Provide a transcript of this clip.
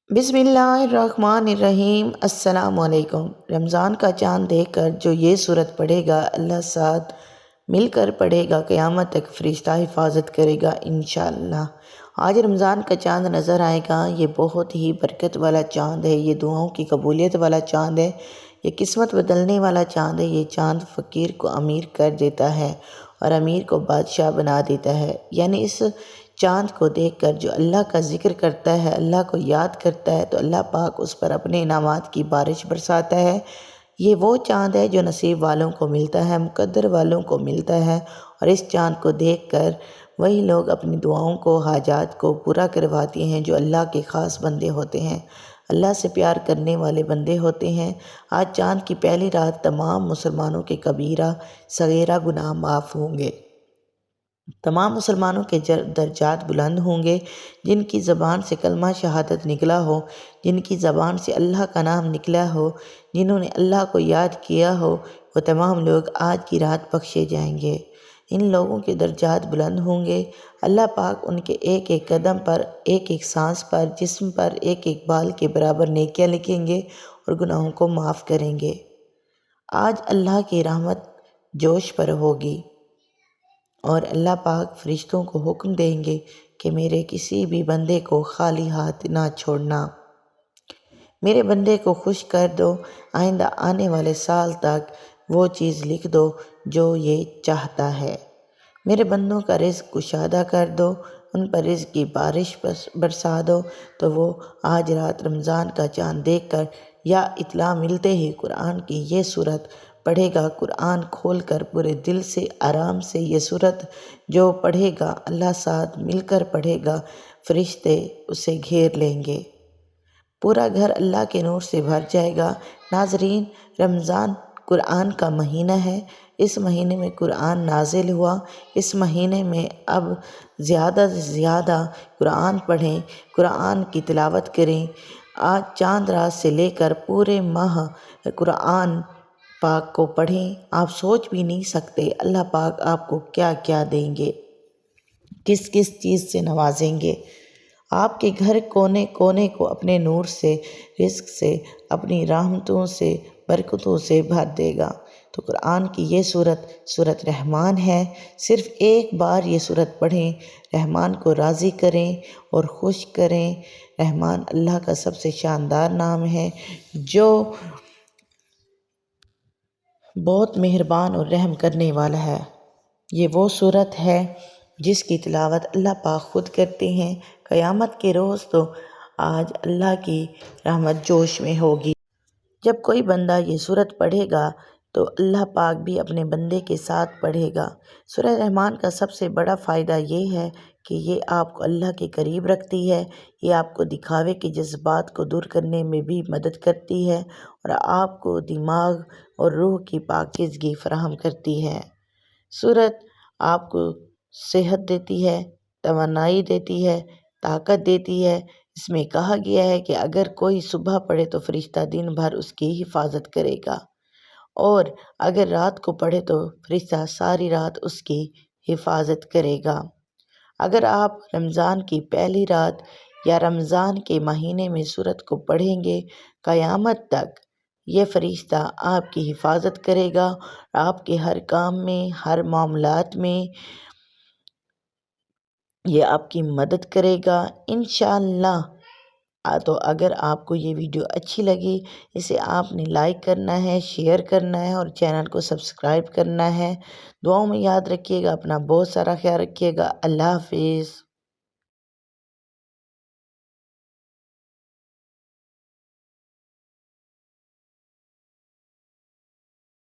بسم اللہ الرحمن الرحیم۔ السلام علیکم۔ رمضان کا چاند دیکھ کر جو یہ سورت پڑھے گا اللہ ساتھ مل کر پڑھے گا، قیامت تک فرشتہ حفاظت کرے گا انشاءاللہ۔ آج رمضان کا چاند نظر آئے گا، یہ بہت ہی برکت والا چاند ہے، یہ دعاؤں کی قبولیت والا چاند ہے، یہ قسمت بدلنے والا چاند ہے۔ یہ چاند فقیر کو امیر کر دیتا ہے اور امیر کو بادشاہ بنا دیتا ہے۔ یعنی اس چاند کو دیکھ کر جو اللہ کا ذکر کرتا ہے، اللہ کو یاد کرتا ہے، تو اللہ پاک اس پر اپنے انعامات کی بارش برساتا ہے۔ یہ وہ چاند ہے جو نصیب والوں کو ملتا ہے، مقدر والوں کو ملتا ہے، اور اس چاند کو دیکھ کر وہی لوگ اپنی دعاؤں کو، حاجات کو پورا کرواتے ہیں جو اللہ کے خاص بندے ہوتے ہیں، اللہ سے پیار کرنے والے بندے ہوتے ہیں۔ آج چاند کی پہلی رات تمام مسلمانوں کے کبیرہ صغیرہ گناہ معاف ہوں گے، تمام مسلمانوں کے درجات بلند ہوں گے۔ جن کی زبان سے کلمہ شہادت نکلا ہو، جن کی زبان سے اللہ کا نام نکلا ہو، جنہوں نے اللہ کو یاد کیا ہو، وہ تمام لوگ آج کی رات بخشے جائیں گے۔ ان لوگوں کے درجات بلند ہوں گے۔ اللہ پاک ان کے ایک ایک قدم پر، ایک ایک سانس پر، جسم پر ایک ایک بال کے برابر نیکیاں لکھیں گے اور گناہوں کو معاف کریں گے۔ آج اللہ کی رحمت جوش پر ہوگی اور اللہ پاک فرشتوں کو حکم دیں گے کہ میرے کسی بھی بندے کو خالی ہاتھ نہ چھوڑنا، میرے بندے کو خوش کر دو، آئندہ آنے والے سال تک وہ چیز لکھ دو جو یہ چاہتا ہے۔ میرے بندوں کا رزق کشادہ کر دو، ان پر رزق کی بارش برسا دو۔ تو وہ آج رات رمضان کا چاند دیکھ کر یا اطلاع ملتے ہی قرآن کی یہ سورت پڑھے گا، قرآن کھول کر پورے دل سے آرام سے یہ سورت جو پڑھے گا، اللہ ساتھ مل کر پڑھے گا، فرشتے اسے گھیر لیں گے، پورا گھر اللہ کے نور سے بھر جائے گا۔ ناظرین، رمضان قرآن کا مہینہ ہے، اس مہینے میں قرآن نازل ہوا، اس مہینے میں اب زیادہ سے زیادہ قرآن پڑھیں، قرآن کی تلاوت کریں۔ آج چاند رات سے لے کر پورے ماہ قرآن پاک کو پڑھیں۔ آپ سوچ بھی نہیں سکتے اللہ پاک آپ کو کیا کیا دیں گے، کس کس چیز سے نوازیں گے۔ آپ کے گھر کونے کونے کو اپنے نور سے، رزق سے، اپنی رحمتوں سے، برکتوں سے بھر دے گا۔ تو قرآن کی یہ سورت رحمان ہے، صرف ایک بار یہ سورت پڑھیں، رحمان کو راضی کریں اور خوش کریں۔ رحمان اللہ کا سب سے شاندار نام ہے جو بہت مہربان اور رحم کرنے والا ہے۔ یہ وہ سورت ہے جس کی تلاوت اللہ پاک خود کرتے ہیں۔ قیامت کے روز تو آج اللہ کی رحمت جوش میں ہوگی۔ جب کوئی بندہ یہ سورت پڑھے گا تو اللہ پاک بھی اپنے بندے کے ساتھ پڑھے گا۔ سورہ رحمان کا سب سے بڑا فائدہ یہ ہے کہ یہ آپ کو اللہ کے قریب رکھتی ہے، یہ آپ کو دکھاوے کے جذبات کو دور کرنے میں بھی مدد کرتی ہے اور آپ کو دماغ اور روح کی پاکیزگی فراہم کرتی ہے۔ سورت آپ کو صحت دیتی ہے، توانائی دیتی ہے، طاقت دیتی ہے۔ اس میں کہا گیا ہے کہ اگر کوئی صبح پڑھے تو فرشتہ دن بھر اس کی حفاظت کرے گا، اور اگر رات کو پڑھے تو فرشتہ ساری رات اس کی حفاظت کرے گا۔ اگر آپ رمضان کی پہلی رات یا رمضان کے مہینے میں سورت کو پڑھیں گے، قیامت تک یہ فرشتہ آپ کی حفاظت کرے گا، آپ کے ہر کام میں، ہر معاملات میں یہ آپ کی مدد کرے گا انشاءاللہ۔ تو اگر آپ کو یہ ویڈیو اچھی لگی، اسے آپ نے لائک کرنا ہے، شیئر کرنا ہے اور چینل کو سبسکرائب کرنا ہے۔ دعاؤں میں یاد رکھیے گا، اپنا بہت سارا خیال رکھیے گا۔ اللہ حافظ۔